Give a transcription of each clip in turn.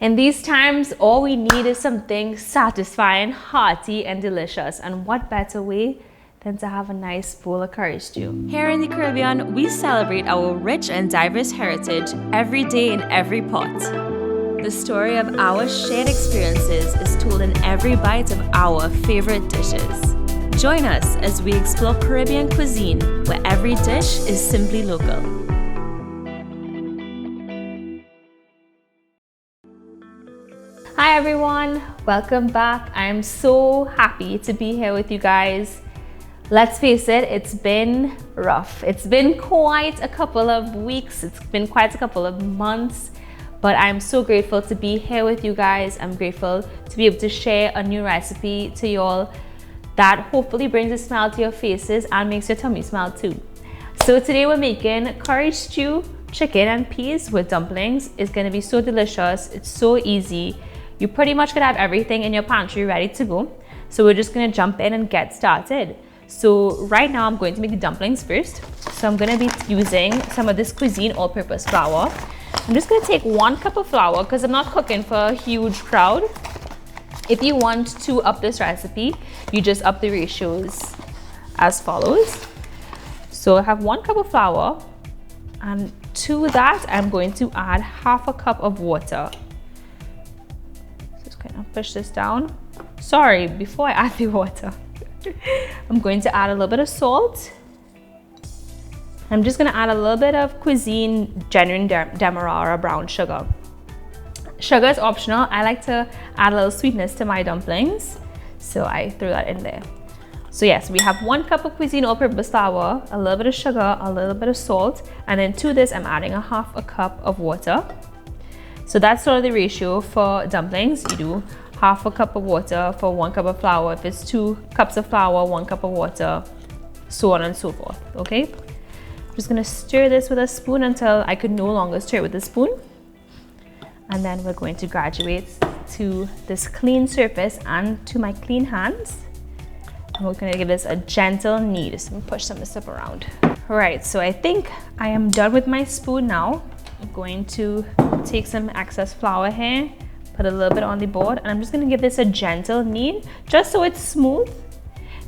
In these times, all we need is something satisfying, hearty, and delicious. And what better way than to have a nice bowl of curry stew? Here in the Caribbean, we celebrate our rich and diverse heritage every day in every pot. The story of our shared experiences is told in every bite of our favorite dishes. Join us as we explore Caribbean cuisine, where every dish is simply local. Hi everyone, welcome back. I'm so happy to be here with you guys. Let's face it, it's been rough. It's been quite a couple of weeks, it's been quite a couple of months, but I'm so grateful to be here with you guys. I'm grateful to be able to share a new recipe to y'all that hopefully brings a smile to your faces and makes your tummy smile too. So today we're making curry stew, chicken and peas with dumplings. It's gonna be so delicious, it's so easy. You pretty much could have everything in your pantry ready to go. So we're just gonna jump in and get started. So right now I'm going to make the dumplings first. So I'm gonna be using some of this Cuisine all-purpose flour. I'm just gonna take 1 cup of flour because I'm not cooking for a huge crowd. If you want to up this recipe, you just up the ratios as follows. So I have 1 cup of flour, and to that I'm going to add half a cup of water. Kind of push this down. Sorry, before I add the water, I'm going to add a little bit of salt. I'm just going to add a little bit of Cuisine genuine demerara brown sugar. Sugar is optional. I like to add a little sweetness to my dumplings, so I threw that in there. So yes, we have 1 cup of Cuisine all-purpose flour, a little bit of sugar, a little bit of salt, and then to this I'm adding a half a cup of water. So that's sort of the ratio for dumplings. You do half a cup of water for 1 cup of flour. If it's 2 cups of flour, 1 cup of water, so on and so forth, okay? I'm just gonna stir this with a spoon until I could no longer stir it with a spoon. And then we're going to graduate to this clean surface and to my clean hands. And we're gonna give this a gentle knead. So I'm gonna push some of this up around. All right, so I think I am done with my spoon now. I'm going to take some excess flour here, put a little bit on the board, and I'm just going to give this a gentle knead just so it's smooth.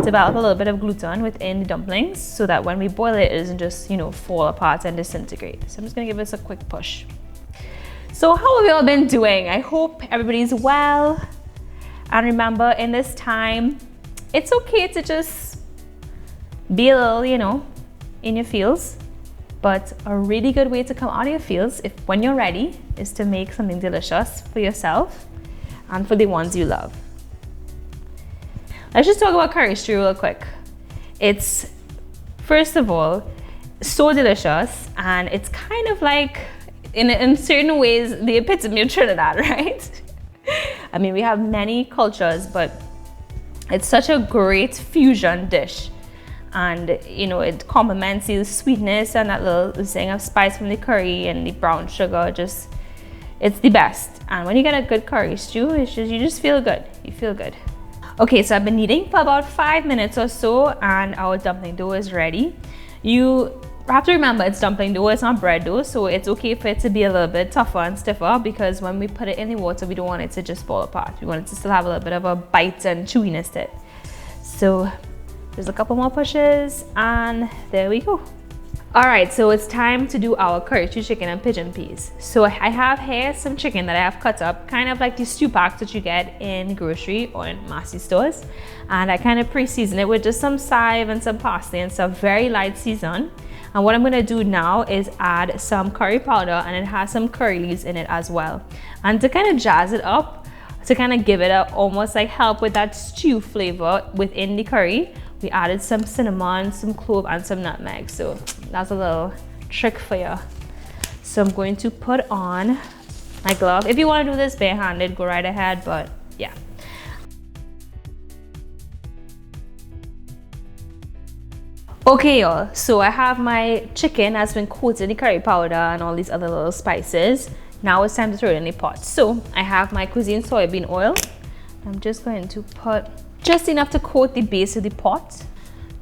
Develop a little bit of gluten within the dumplings so that when we boil it, it doesn't just, fall apart and disintegrate. So I'm just going to give this a quick push. So how have you all been doing? I hope everybody's well. And remember, in this time, it's okay to just be a little, in your feels. But a really good way to come out of your feels, when you're ready, is to make something delicious for yourself and for the ones you love. Let's just talk about curry stew real quick. It's, first of all, so delicious, and it's kind of like, in certain ways, the epitome of Trinidad, right? I mean, we have many cultures, but it's such a great fusion dish. And it complements the sweetness and that little zing of spice from the curry and the brown sugar. It's the best. And when you get a good curry stew, you just feel good. You feel good. Okay, so I've been kneading for about 5 minutes or so, and our dumpling dough is ready. You have to remember it's dumpling dough, it's not bread dough, so it's okay for it to be a little bit tougher and stiffer, because when we put it in the water, we don't want it to just fall apart. We want it to still have a little bit of a bite and chewiness to it. So there's a couple more pushes, and there we go. All right, so it's time to do our curry stew chicken and pigeon peas. So I have here some chicken that I have cut up, kind of like the stew packs that you get in grocery or in massy stores. And I kind of pre-season it with just some chive and some parsley and some very light season. And what I'm gonna do now is add some curry powder, and it has some curry leaves in it as well. And to kind of jazz it up, to kind of give it a almost like help with that stew flavor within the curry, we added some cinnamon, some clove, and some nutmeg. So that's a little trick for you. So I'm going to put on my glove. If you want to do this barehanded, go right ahead, but yeah. Okay y'all, so I have my chicken has been coated in the curry powder and all these other little spices. Now it's time to throw it in the pot. So I have my Cuisine soybean oil. I'm just going to put just enough to coat the base of the pot.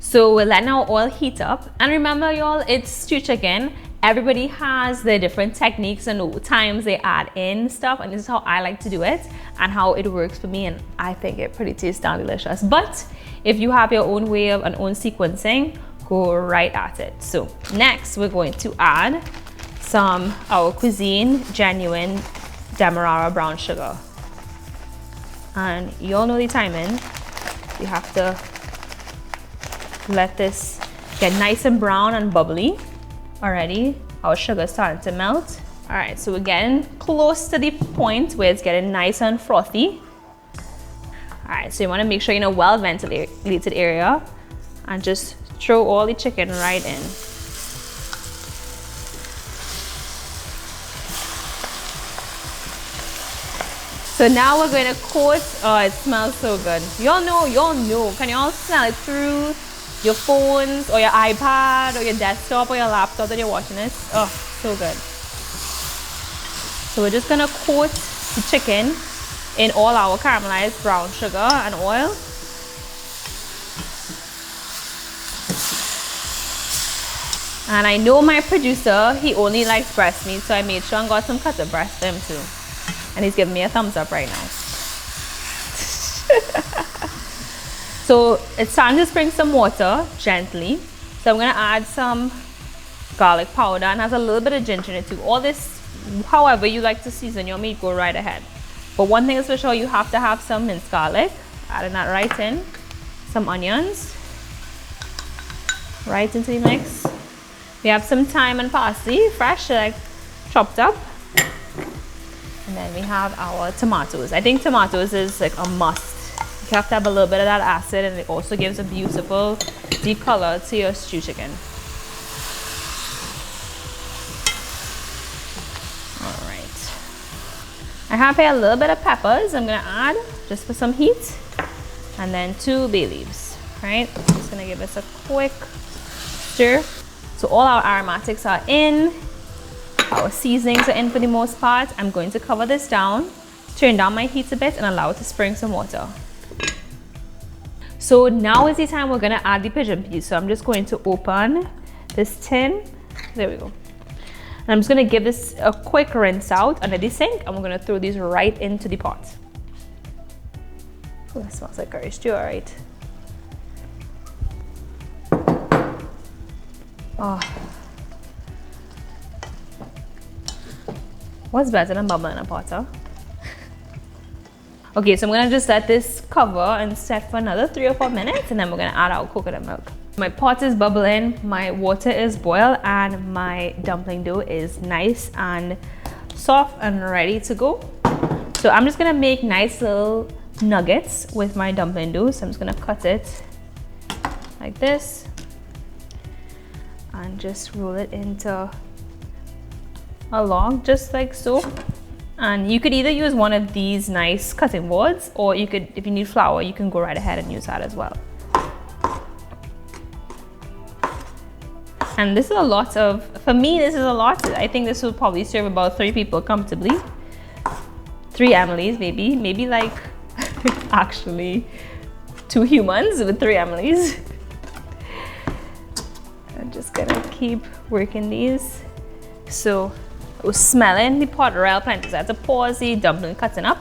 So we're letting our oil heat up. And remember y'all, it's stew chicken. Everybody has their different techniques and times they add in stuff, and this is how I like to do it and how it works for me, and I think it pretty tasty and delicious. But if you have your own way of own sequencing, go right at it. So next we're going to add some our cuisine genuine demerara brown sugar, and you all know the timing. You have to let this get nice and brown and bubbly. Already our sugar is starting to melt. All right, so we're getting close to the point where it's getting nice and frothy. All right, so you want to make sure you're in a well ventilated area and just throw all the chicken right in. So now we're going to coat. Oh, it smells so good. Y'all know. Can y'all smell it through your phones or your iPad or your desktop or your laptop that you're watching this? Oh, so good. So we're just gonna coat the chicken in all our caramelized brown sugar and oil. And I know my producer, he only likes breast meat, so I made sure I got some cut of breast for him too. And he's giving me a thumbs up right now. So it's time to sprinkle some water gently. So I'm gonna add some garlic powder, and has a little bit of ginger in it too. All this, however you like to season your meat, go right ahead. But one thing is for sure, you have to have some minced garlic. Adding that right in. Some onions. Right into the mix. We have some thyme and parsley, fresh, like chopped up. And then we have our tomatoes. I think tomatoes is like a must. You have to have a little bit of that acid, and it also gives a beautiful deep color to your stew chicken. All right. I have here a little bit of peppers I'm gonna add just for some heat. And then 2 bay leaves, right? Just gonna give this a quick stir. So all our aromatics are in. Our seasonings are in for the most part. I'm going to cover this down, turn down my heat a bit, and allow it to spring some water. So now is the time we're gonna add the pigeon peas. So I'm just going to open this tin. There we go. And I'm just gonna give this a quick rinse out under the sink, and we're gonna throw these right into the pot. Oh, that smells like curry stew, all right. Oh. What's better than bubbling in a pot, huh? Okay, so I'm gonna just let this cover and set for another 3 or 4 minutes, and then we're gonna add our coconut milk. My pot is bubbling, my water is boiled, and my dumpling dough is nice and soft and ready to go. So I'm just gonna make nice little nuggets with my dumpling dough. So I'm just gonna cut it like this and just roll it into a log, just like so. And you could either use one of these nice cutting boards, or you could, if you need flour, you can go right ahead and use that as well. And this is a lot of, for me, this is a lot. I think this will probably serve about 3 people comfortably. 3 Emilys, maybe like actually 2 humans with 3 Emilys. I'm just gonna keep working these. So I was smelling the pot real plenty, so I had to pause the dumpling cutting up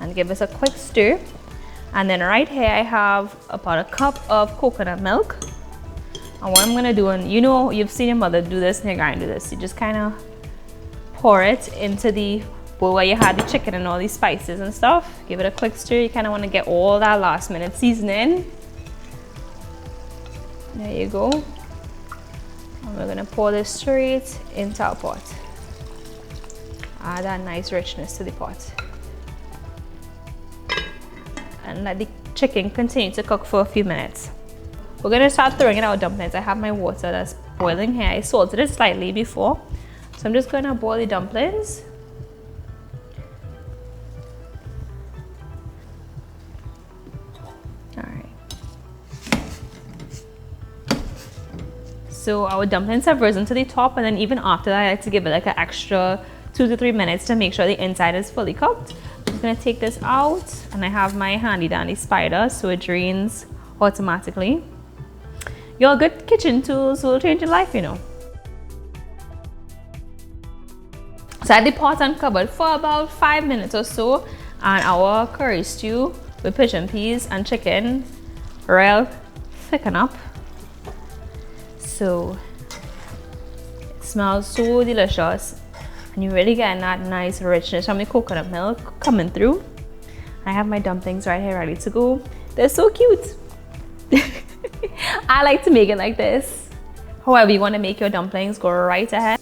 and give this a quick stir. And then right here I have about a cup of coconut milk. And what I'm gonna do, and you know, you've seen your mother do this and your granny do this, you just kind of pour it into the bowl where you had the chicken and all these spices and stuff. Give it a quick stir. You kind of want to get all that last minute seasoning. There you go. And we're gonna pour this straight into our pot. Add that nice richness to the pot. And let the chicken continue to cook for a few minutes. We're gonna start throwing in our dumplings. I have my water that's boiling here. I salted it slightly before. So I'm just gonna boil the dumplings. So our dumplings have risen to the top, and then even after that I like to give it like an extra 2 to 3 minutes to make sure the inside is fully cooked. I'm just gonna take this out, and I have my handy dandy spider so it drains automatically. Your good kitchen tools will change your life, you know. So I had the pot uncovered for about 5 minutes or so, and our curry stew with pigeon peas and chicken real thicken up. So it smells so delicious, and you really get that nice richness from the coconut milk coming through. I have my dumplings right here ready to go. They're so cute. I like to make it like this. However you want to make your dumplings, go right ahead.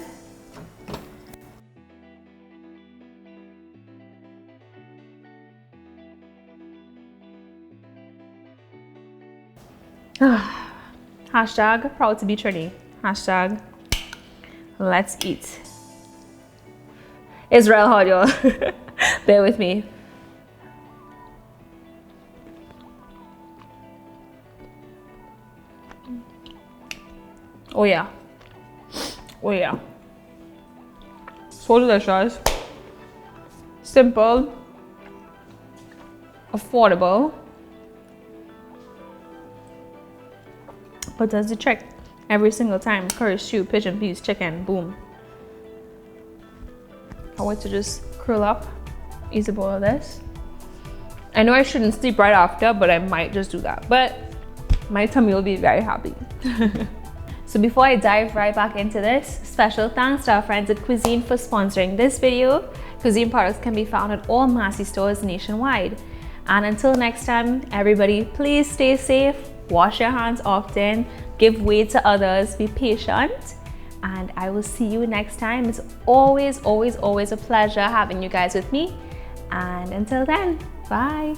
Hashtag proud to be Trini. Hashtag let's eat. It's real hard, y'all. Bear with me. Oh yeah. Oh yeah. So delicious. Simple. Affordable. But does the trick every single time. Curry stew, pigeon peas, chicken, boom. I want to just curl up, eat a bowl of this. I know I shouldn't sleep right after, but I might just do that. But my tummy will be very happy. So before I dive right back into this, special thanks to our friends at Cuisine for sponsoring this video. Cuisine products can be found at all Massy stores nationwide. And until next time, everybody, please stay safe, wash your hands often, give way to others, be patient, and I will see you next time. It's always, always, always a pleasure having you guys with me. And until then, bye.